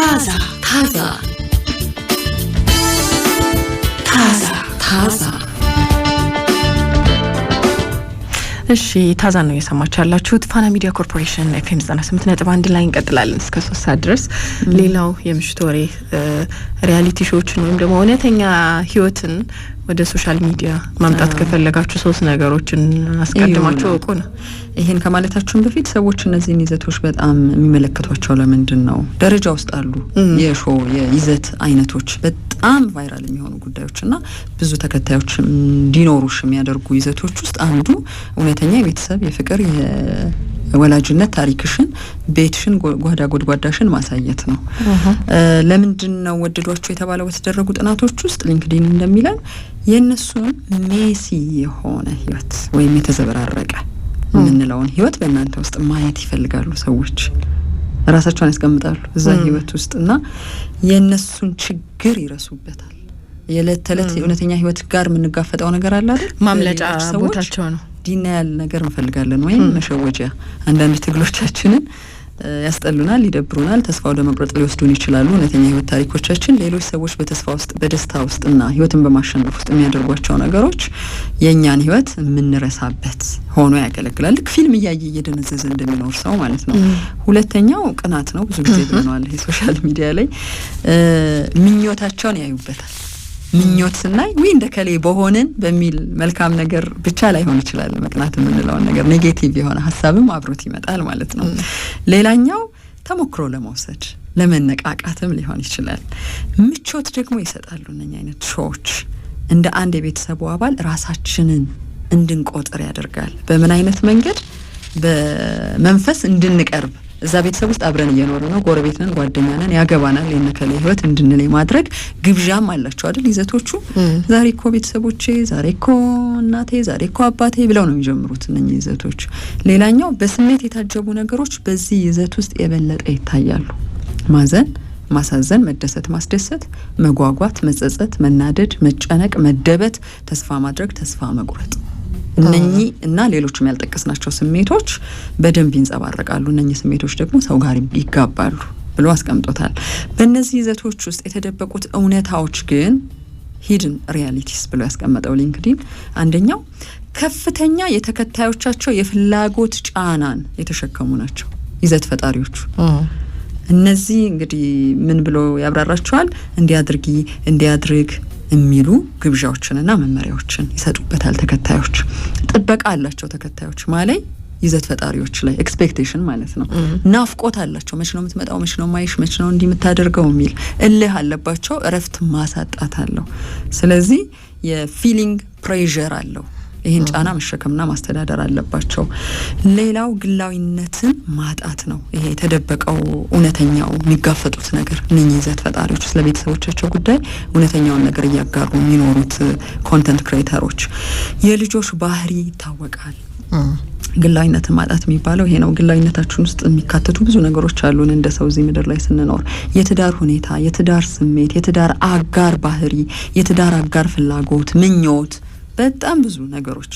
ታዛ እሺ ታዛ ነው የሰማችሁ ያላችሁት ፋና ሚዲያ ኮርፖሬሽን ኤፍኤም 98.1 ላይ እንቀጥላለን እስከ 3 ሰዓት ድረስ። ሌላው የምሽቱ ወሬ ሪያሊቲ ሾዎችን ወይም ደግሞ እውነተኛ ህይወትን ወደ ሶሻል ሚዲያ ማምጣት ከፈለጋችሁ 3 ነገሮችን አስቀድማችሁ እወቁ ነው። ይሄን ከማለታችሁም በፊት ሰዎች እነዚህን ይዘቶች በጣም የሚመለከቷቸው ለምንድን ነው? ደረጃ ውስጥ አሉ የሾው የይዘት አይነቶች በጣም ቫይራል የሚሆኑ ጉዳዮችና ብዙ ተከታዮች እንዲኖሩሽ የሚያደርጉ ይዘቶች ውስጥ አንዱ እውነተኛ የቤተሰብ የፍቅር የወላጅነት ታሪክሽን ቤትሽን ጓዳ ጎድጓዳሽን ማሳየት ነው። ለምንድን ነው ወደዷቸው የተባለው? በተደረጉ ጥናቶች ውስጥ ሊንክድኢን እንደሚለን የነሱን ሜሲ የሆነ ህይወት ወይም የተዘበራረቀ ምንለውን ህይወት በእናንተ ውስጥ ማየት ይፈልጋሉ ሰዎች። ራሳቸውን ያስቀምጣሉ እዛ ህይወት ውስጥና የነሱን ችግር ይረሱበታል። የዕለት ተዕለት እውነተኛ ህይወት ጋር የምንጋፈጠው ነገር አለ አይደል? ማምለጫ ቦታቸው ነው። ዲናያል ነገር እንፈልጋለን ወይም መሸወጃ። አንዳንድ ትግሎቻችንን ያስጠሉናል፣ ይደብሩናል፣ ተስፋ ወደ መቁረጥ ሊወስዱን ይችላሉ። እውነተኛ ህይወት ታሪኮቻችን ሌሎች ሰዎች በተስፋ ውስጥ በደስታ ውስጥና ህይወትን በማሸነፍ ውስጥ የሚያደርጓቸው ነገሮች የኛን ህይወት የምንረሳበት ሆኖ ያገለግላል። ልክ ፊልም እያየ እየደነዘዘ እንደሚኖር ሰው ማለት ነው። ሁለተኛው ቅናት ነው። ብዙ ጊዜ ብለናል ይሄ ሶሻል ሚዲያ ላይ ምኞታቸውን ያዩበታል። ምኞት ስናይ ወይ እንደከሌ በሆነን በሚል መልካም ነገር ብቻ ላይሆን ይችላል። መቅናት የምንለው ነገር ኔጌቲቭ የሆነ ሐሳብም አብሮት ይመጣል ማለት ነው። ሌላኛው ተሞክሮ ለመውሰድ ለመነቃቃትም ሊሆን ይችላል። ምቾት ደግሞ ይሰጣሉ እነኛ አይነት ሾዎች። እንደ አንድ የቤተሰቡ አባል ራሳችንን እንድንቆጥር ያደርጋል። በምን አይነት መንገድ? በመንፈስ እንድንቀርብ እዛ ቤተሰብ ውስጥ አብረን እየኖርን ነው፣ ጎረቤት ነን፣ ጓደኛ ነን፣ ያገባናል የነከለ ህይወት እንድንል ማድረግ ግብዣም አላቸው አይደል ይዘቶቹ። ዛሬ እኮ ቤተሰቦቼ፣ ዛሬ እኮ እናቴ፣ ዛሬ እኮ አባቴ ብለው ነው የሚጀምሩት እነኚህ ይዘቶች። ሌላኛው በስሜት የታጀቡ ነገሮች በዚህ ይዘት ውስጥ የበለጠ ይታያሉ። ማዘን፣ ማሳዘን፣ መደሰት፣ ማስደሰት፣ መጓጓት፣ መጸጸት፣ መናደድ፣ መጨነቅ፣ መደበት፣ ተስፋ ማድረግ፣ ተስፋ መቁረጥ እነኚህ እና ሌሎችም ያልጠቀስናቸው ስሜቶች በደንብ ይንጸባረቃሉ። እነኚህ ስሜቶች ደግሞ ሰው ጋር ይጋባሉ ብሎ አስቀምጦታል። በእነዚህ ይዘቶች ውስጥ የተደበቁት እውነታዎች ግን ሂድን ሪያሊቲስ ብሎ ያስቀመጠው ሊንክድኢን አንደኛው ከፍተኛ የተከታዮቻቸው የፍላጎት ጫናን የተሸከሙ ናቸው ይዘት ፈጣሪዎቹ። እነዚህ እንግዲህ ምን ብሎ ያብራራቸዋል? እንዲያድርጊ እንዲያድርግ የሚሉ ግብዣዎችንና መመሪያዎችን ይሰጡበታል። ተከታዮች ጥበቃ አላቸው። ተከታዮች ማለት ይዘት ፈጣሪዎች ላይ ኤክስፔክቴሽን ማለት ነው። ናፍቆት አላቸው። መች ነው የምትመጣው? መች ነው ማይሽ? መች ነው እንዲህ የምታደርገው? የሚል እልህ አለባቸው። እረፍት ማሳጣት አለው። ስለዚህ የፊሊንግ ፕሬዠር አለው። ይህን ጫና መሸከምና ማስተዳደር አለባቸው። ሌላው ግላዊነትን ማጣት ነው። ይሄ የተደበቀው እውነተኛው የሚጋፈጡት ነገር እነኚህ ይዘት ፈጣሪዎች ስለ ቤተሰቦቻቸው ጉዳይ እውነተኛውን ነገር እያጋሩ የሚኖሩት ኮንተንት ክሬተሮች የልጆች ባህሪ ይታወቃል። ግላዊነትን ማጣት የሚባለው ይሄ ነው። ግላዊነታችን ውስጥ የሚካተቱ ብዙ ነገሮች አሉን እንደ ሰው እዚህ ምድር ላይ ስንኖር። የትዳር ሁኔታ፣ የትዳር ስሜት፣ የትዳር አጋር ባህሪ፣ የትዳር አጋር ፍላጎት፣ ምኞት፣ በጣም ብዙ ነገሮች፣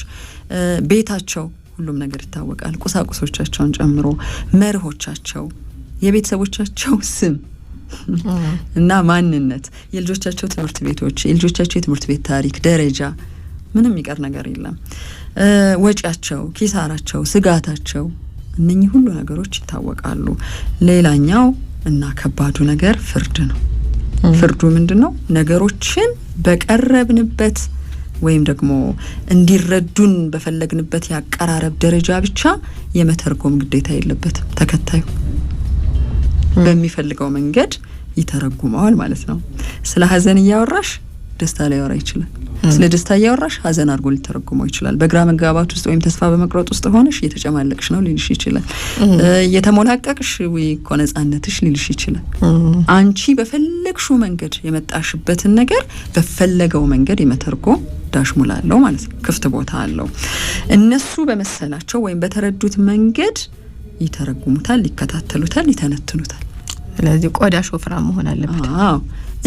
ቤታቸው፣ ሁሉም ነገር ይታወቃል። ቁሳቁሶቻቸውን ጨምሮ መርሆቻቸው፣ የቤተሰቦቻቸው ስም እና ማንነት፣ የልጆቻቸው ትምህርት ቤቶች፣ የልጆቻቸው የትምህርት ቤት ታሪክ፣ ደረጃ፣ ምንም የሚቀር ነገር የለም። ወጪያቸው፣ ኪሳራቸው፣ ስጋታቸው፣ እነኚህ ሁሉ ነገሮች ይታወቃሉ። ሌላኛው እና ከባዱ ነገር ፍርድ ነው። ፍርዱ ምንድነው? ነገሮችን በቀረብንበት ወይም ደግሞ እንዲረዱን በፈለግንበት ያቀራረብ ደረጃ ብቻ የመተርጎም ግዴታ የለበትም። ተከታዩ በሚፈልገው መንገድ ይተረጉመዋል ማለት ነው። ስለ ሀዘን እያወራሽ ደስታ ላይ ያወራ ይችላል። ስለ ደስታ እያወራሽ ሀዘን አድርጎ ሊተረጉመው ይችላል። በግራ መጋባት ውስጥ ወይም ተስፋ በመቁረጥ ውስጥ ሆነሽ እየተጨማለቅሽ ነው ሊልሽ ይችላል። እየተሞላቀቅሽ ወይ እኮ ነጻነትሽ ሊልሽ ይችላል። አንቺ በፈለግሽው መንገድ የመጣሽበትን ነገር በፈለገው መንገድ የመተርጎም ዳሽ ሙላለው ማለት ነው። ክፍት ቦታ አለው። እነሱ በመሰላቸው ወይም በተረዱት መንገድ ይተረጉሙታል፣ ይከታተሉታል፣ ይተነትኑታል። ስለዚህ ቆዳሽ ወፍራም መሆን አለበት። አዎ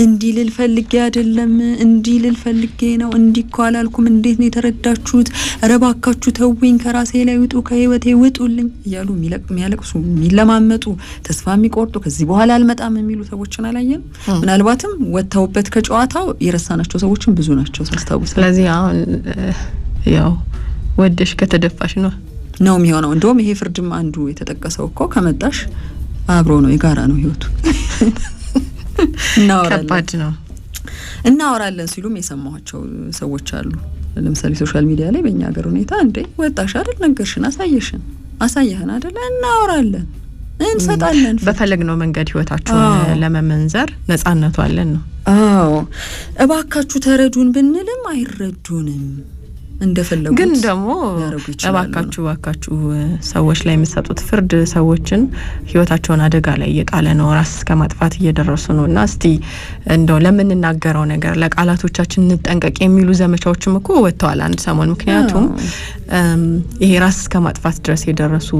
እንዲህ ልል ፈልጌ አይደለም፣ እንዲህ ልል ፈልጌ ነው፣ እንዲህ እኮ አላልኩም፣ እንዴት ነው የተረዳችሁት? ኧረ እባካችሁ ተውኝ፣ ከራሴ ላይ ውጡ፣ ከህይወቴ ውጡልኝ እያሉ የሚያለቅሱ የሚለማመጡ፣ ተስፋ የሚቆርጡ፣ ከዚህ በኋላ አልመጣም የሚሉ ሰዎችን አላየንም። ምናልባትም ወጥተውበት ከጨዋታው የረሳናቸው ሰዎችን ብዙ ናቸው ሳስታውስ። ስለዚህ አሁን ያው ወደሽ ከተደፋሽ ነው የሚሆነው። እንደውም ይሄ ፍርድም አንዱ የተጠቀሰው እኮ ከመጣሽ አብሮ ነው፣ የጋራ ነው ህይወቱ። እናወራለን ሲሉም የሰማኋቸው ሰዎች አሉ። ለምሳሌ ሶሻል ሚዲያ ላይ በእኛ ሀገር ሁኔታ እንዴ ወጣሽ አይደል፣ ነገርሽን፣ አሳየህን አይደል፣ እናወራለን፣ እንሰጣለን፣ በፈለግነው መንገድ ህይወታቸውን ለመመንዘር ነጻነቱ አለን ነው። አዎ እባካችሁ ተረዱን ብንልም አይረዱንም። እንደፈለጉት ግን ደግሞ እባካችሁ ሰዎች ላይ የሚሰጡት ፍርድ ሰዎችን ህይወታቸውን አደጋ ላይ እየጣለ ነው፣ ራስ እስከ ማጥፋት እየደረሱ ነውና እስቲ እንደው ለምንናገረው ነገር ለቃላቶቻችን እንጠንቀቅ የሚሉ ዘመቻዎችም እኮ ወጥተዋል አንድ ሰሞን። ምክንያቱም ይሄ ራስ እስከ ማጥፋት ድረስ የደረሱ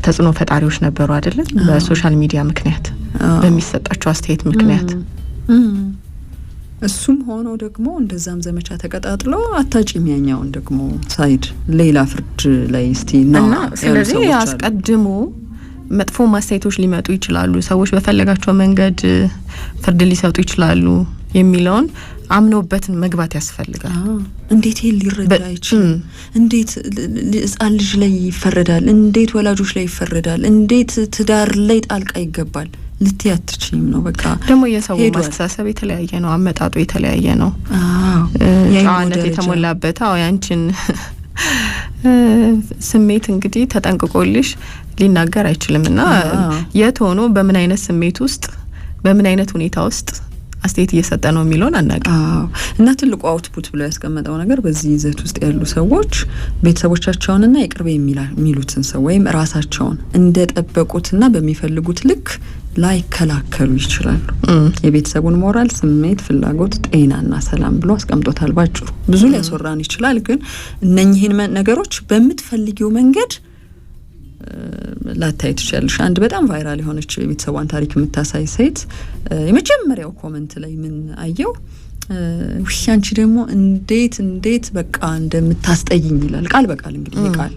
ተጽዕኖ ፈጣሪዎች ነበሩ አይደለም፣ በሶሻል ሚዲያ ምክንያት በሚሰጣቸው አስተያየት ምክንያት። እሱም ሆኖ ደግሞ እንደዛም ዘመቻ ተቀጣጥሎ አታጭም ያኛውን ደግሞ ሳይድ ሌላ ፍርድ ላይ እስቲ እና ስለዚህ አስቀድሞ መጥፎ ማስተያየቶች ሊመጡ ይችላሉ፣ ሰዎች በፈለጋቸው መንገድ ፍርድ ሊሰጡ ይችላሉ የሚለውን አምኖበትን መግባት ያስፈልጋል። እንዴት ሊረዳ አይችልም? እንዴት ህጻን ልጅ ላይ ይፈረዳል? እንዴት ወላጆች ላይ ይፈረዳል? እንዴት ትዳር ላይ ጣልቃ ይገባል? ልትያትችም ነው። በቃ ደግሞ የሰው ማስተሳሰብ የተለያየ ነው፣ አመጣጡ የተለያየ ነው። ጨዋነት የተሞላበት ያንቺን ስሜት እንግዲህ ተጠንቅቆልሽ ሊናገር አይችልምና የት ሆኖ በምን አይነት ስሜት ውስጥ በምን አይነት ሁኔታ ውስጥ አስተያየት እየሰጠ ነው የሚለውን አናውቅም። እና ትልቁ አውትፑት ብሎ ያስቀመጠው ነገር በዚህ ይዘት ውስጥ ያሉ ሰዎች ቤተሰቦቻቸውንና የቅርብ የሚሉትን ሰው ወይም ራሳቸውን እንደጠበቁትና በሚፈልጉት ልክ ላይከላከሉ ይችላሉ። የቤተሰቡን ሞራል፣ ስሜት፣ ፍላጎት፣ ጤናና ሰላም ብሎ አስቀምጦታል። ባጭሩ ብዙ ሊያስወራን ይችላል፣ ግን እነኚህን ነገሮች በምትፈልጊው መንገድ ላታይ ትችላለሽ። አንድ በጣም ቫይራል የሆነች የቤተሰቧን ታሪክ የምታሳይ ሴት የመጀመሪያው ኮመንት ላይ ምን አየው? አንቺ ደግሞ እንዴት በቃ እንደምታስጠይኝ ይላል። ቃል በቃል እንግዲህ ቃል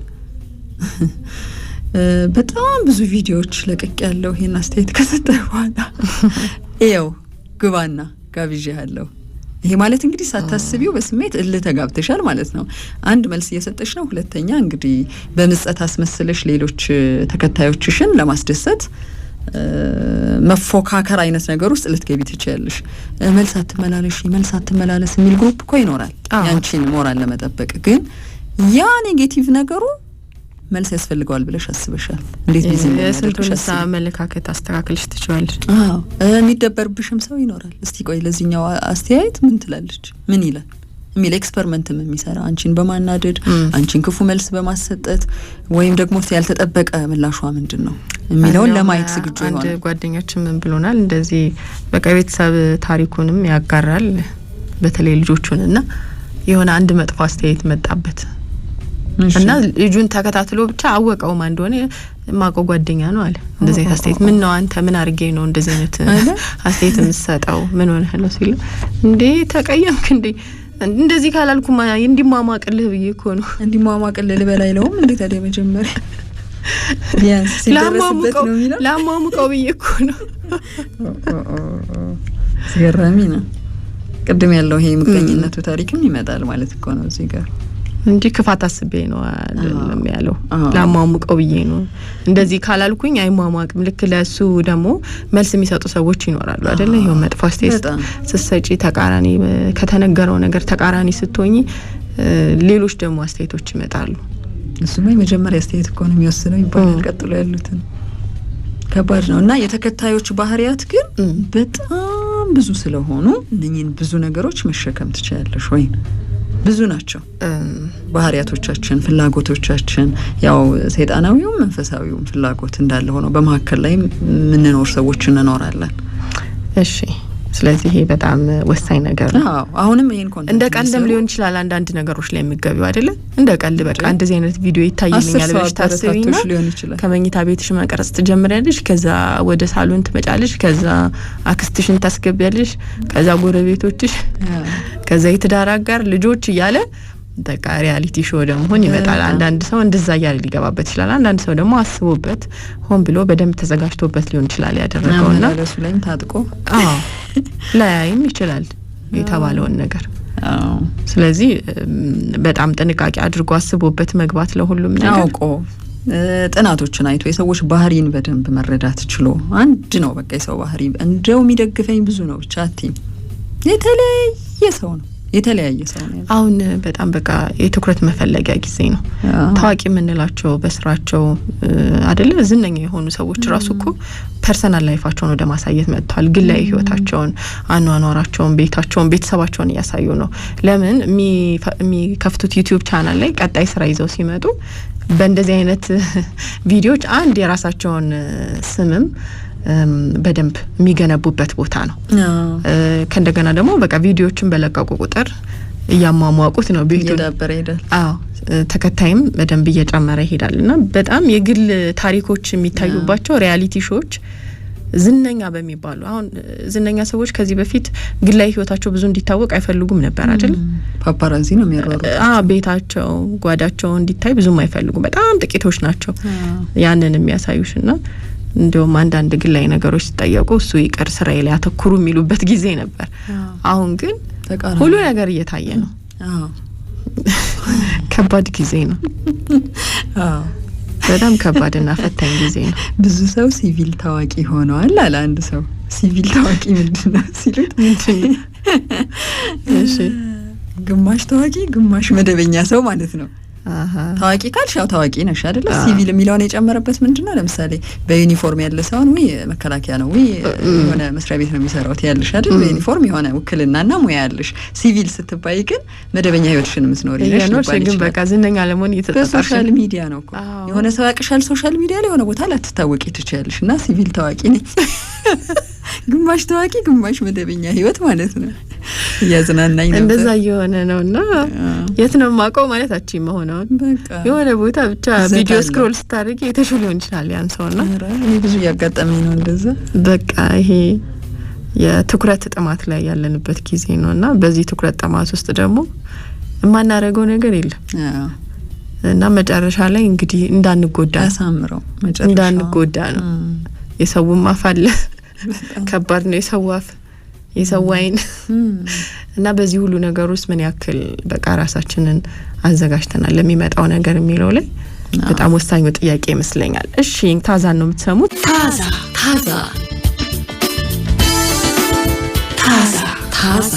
በጣም ብዙ ቪዲዮዎች ለቅቅ ያለው ይሄን አስተያየት ከሰጠ በኋላ ይኸው ግባና ጋብዣ ያለው ይሄ ማለት እንግዲህ ሳታስቢው በስሜት እልህ ተጋብተሻል ማለት ነው። አንድ መልስ እየሰጠሽ ነው። ሁለተኛ እንግዲህ በምጸት አስመስለሽ ሌሎች ተከታዮችሽን ለማስደሰት መፎካከር አይነት ነገር ውስጥ ልትገቢ ትችያለሽ። መልስ አትመላለስ የሚል ግሩፕ እኮ ይኖራል ያንቺን ሞራል ለመጠበቅ። ግን ያ ኔጌቲቭ ነገሩ መልስ ያስፈልገዋል ብለሽ አስበሻል? እንዴት ቢዚ ነው የስንቱንሳ አመለካከት አስተካክልሽ ትችላለሽ? የሚደበርብሽም ሰው ይኖራል። እስቲ ቆይ ለዚህኛው አስተያየት ምን ትላለች፣ ምን ይላል የሚል ኤክስፐሪመንትም የሚሰራ አንቺን በማናደድ አንቺን ክፉ መልስ በማሰጠት ወይም ደግሞ ያልተጠበቀ ምላሿ ምንድን ነው የሚለውን ለማየት ዝግጁ ይሆናል። አንድ ጓደኛችን ምን ብሎናል? እንደዚህ በቃ ቤተሰብ ታሪኩንም ያጋራል፣ በተለይ ልጆቹንና የሆነ አንድ መጥፎ አስተያየት መጣበት እና ልጁን ተከታትሎ ብቻ አወቀው ማን እንደሆነ ማቆ ጓደኛ ነው አለ። እንደዚህ አስተያየት ምን ነው አንተ ምን አርጌ ነው እንደዚህ አይነት አስተያየት የምትሰጠው ምን ሆነህ ነው ሲል እንዴ ተቀየምክ እንዴ እንደዚህ ካላልኩማ እንዲማማቅልህ ብዬ እኮ ነው። እንዲማማቅልህ ልበላይ ለውም እንዴ ታዲያ መጀመሪያ ቢያንስ ሲደረስበት ነው የሚለው ላማሙቀው ብዬ እኮ ነው። ሲገርም ነው። ቅድም ያለው ይሄ ምቀኝነቱ ታሪክም ይመጣል ማለት እኮ ነው እዚህ ጋር እንጂ ክፋት አስቤ ነው አይደለም ያለው። ላማሙቀው ብዬ ነው እንደዚህ ካላልኩኝ አይማማቅም። ልክ ለሱ ደግሞ መልስ የሚሰጡ ሰዎች ይኖራሉ አይደለ? ይሄው መጥፎ አስተያየት ስትሰጪ ተቃራኒ ከተነገረው ነገር ተቃራኒ ስትሆኚ ሌሎች ደግሞ አስተያየቶች ይመጣሉ። እሱማ የመጀመሪያ አስተያየት እኮ ነው የሚወስነው ይባላል። ቀጥሎ ያሉትን ከባድ ነው። እና የተከታዮች ባህሪያት ግን በጣም ብዙ ስለሆኑ እነኚህን ብዙ ነገሮች መሸከም ትችላለሽ ወይ? ብዙ ናቸው ባህሪያቶቻችን፣ ፍላጎቶቻችን። ያው ሰይጣናዊውም መንፈሳዊውም ፍላጎት እንዳለ ሆኖ በመሀከል ላይ የምንኖር ሰዎች እንኖራለን። እሺ ስለዚህ ይሄ በጣም ወሳኝ ነገር ነው። አሁንም ይሄን ኮንተንት እንደ ቀልድም ሊሆን ይችላል አንዳንድ ነገሮች ላይ የሚገቢው አይደለ? እንደ ቀልድ በቃ እንደዚህ አይነት ቪዲዮ ይታየኛል ብለሽ ታስቢና ከመኝታ ቤትሽ መቀረጽ ትጀምሪያለሽ፣ ከዛ ወደ ሳሎን ትመጫለሽ፣ ከዛ አክስትሽን ታስገቢያለሽ፣ ከዛ ጎረቤቶችሽ፣ ከዛ የትዳር አጋር ልጆች እያለ በቃ ሪያሊቲ ሾው ደግሞ ይመጣል። አንዳንድ ሰው እንደዛ እያለ ሊገባበት ይችላል። አንዳንድ ሰው ደግሞ አስቦበት ሆን ብሎ በደንብ ተዘጋጅቶበት ሊሆን ይችላል ያደረገውና ለሱ ላይም ታጥቆ ላይም ይችላል የተባለውን ነገር። ስለዚህ በጣም ጥንቃቄ አድርጎ አስቦበት መግባት ለሁሉም ነገር አውቆ ጥናቶችን አይቶ የሰዎች ባህሪን በደንብ መረዳት ችሎ አንድ ነው በቃ የሰው ባህሪ እንደው የሚደግፈኝ ብዙ ነው ብቻ አትይም። የተለያየ ሰው ነው የተለያየ ሰው ነው። አሁን በጣም በቃ የትኩረት መፈለጊያ ጊዜ ነው። ታዋቂ የምንላቸው በስራቸው አይደለ ዝነኛ የሆኑ ሰዎች ራሱ እኮ ፐርሰናል ላይፋቸውን ወደ ማሳየት መጥተዋል። ግላዊ ህይወታቸውን፣ አኗኗራቸውን፣ ቤታቸውን፣ ቤተሰባቸውን እያሳዩ ነው። ለምን የሚከፍቱት ዩቲዩብ ቻናል ላይ ቀጣይ ስራ ይዘው ሲመጡ በእንደዚህ አይነት ቪዲዮዎች አንድ የራሳቸውን ስምም በደንብ የሚገነቡበት ቦታ ነው። ከእንደገና ደግሞ በቃ ቪዲዮዎችን በለቀቁ ቁጥር እያሟሟቁት ነው ቤቱ እየዳበረ ይሄዳል። ተከታይም በደንብ እየጨመረ ይሄዳልና በጣም የግል ታሪኮች የሚታዩባቸው ሪያሊቲ ሾዎች ዝነኛ በሚባሉ አሁን ዝነኛ ሰዎች ከዚህ በፊት ግላዊ ህይወታቸው ብዙ እንዲታወቅ አይፈልጉም ነበር አይደል? ፓፓራዚ ነው የሚያሯሩት። ቤታቸው ጓዳቸው እንዲታይ ብዙም አይፈልጉም። በጣም ጥቂቶች ናቸው ያንን የሚያሳዩሽና እንደውም አንዳንድ ግላዊ ነገሮች ሲጠየቁ እሱ ይቅር ስራዬ ላይ አተኩሩ የሚሉበት ጊዜ ነበር። አሁን ግን ሁሉ ነገር እየታየ ነው። ከባድ ጊዜ ነው። በጣም ከባድና ፈታኝ ጊዜ ነው። ብዙ ሰው ሲቪል ታዋቂ ሆነዋል አለ አንድ ሰው። ሲቪል ታዋቂ ምንድነው ሲሉት ምንድነው? እሺ ግማሽ ታዋቂ ግማሽ መደበኛ ሰው ማለት ነው። ታዋቂ ካልሽ ያው ታዋቂ ነሽ አይደለ? ሲቪል የሚለውን የጨመረበት ምንድነው? ለምሳሌ በዩኒፎርም ያለ ሰውን ወይ መከላከያ ነው ወይ የሆነ መስሪያ ቤት ነው የሚሰራው ያለሽ አይደል? በዩኒፎርም የሆነ ውክልናና ሙያ ያለሽ። ሲቪል ስትባይ ግን መደበኛ ህይወትሽን መስኖር ይለሽ ግን በቃ ዝነኛ ለመሆን እየተጣጣሽ ሶሻል ሚዲያ ነው እኮ የሆነ ሰው ያቅሻል ሶሻል ሚዲያ ላይ የሆነ ቦታ ላትታወቂ ትችያለሽ። እና ሲቪል ታዋቂ ነኝ ግማሽ ታዋቂ ግማሽ መደበኛ ህይወት ማለት ነው። ያዝናናኝ ነበር እንደዛ እየሆነ ነውና የት ነው ማቀው ማለት አቺም ሆነው በቃ የሆነ ቦታ ብቻ ቪዲዮ ስክሮል ስታደርጊ የተሽሉ ሊሆን ይችላል ያን ሰውና እኔ ብዙ ያጋጠመኝ ነው እንደዛ። በቃ ይሄ የትኩረት ጥማት ላይ ያለንበት ጊዜ ነውና በዚህ ትኩረት ጥማት ውስጥ ደግሞ የማናረገው ነገር የለም። እና መጨረሻ ላይ እንግዲህ እንዳንጎዳ ያሳምረው መጨረሻ እንዳንጎዳ ነው። የሰው ማፋለ ከባድ ነው የሰው አፍ የሰው አይን እና በዚህ ሁሉ ነገር ውስጥ ምን ያክል በቃ ራሳችንን አዘጋጅተናል ለሚመጣው ነገር የሚለው ላይ በጣም ወሳኙ ጥያቄ ይመስለኛል። እሺ ታዛን ነው የምትሰሙት። ታዛ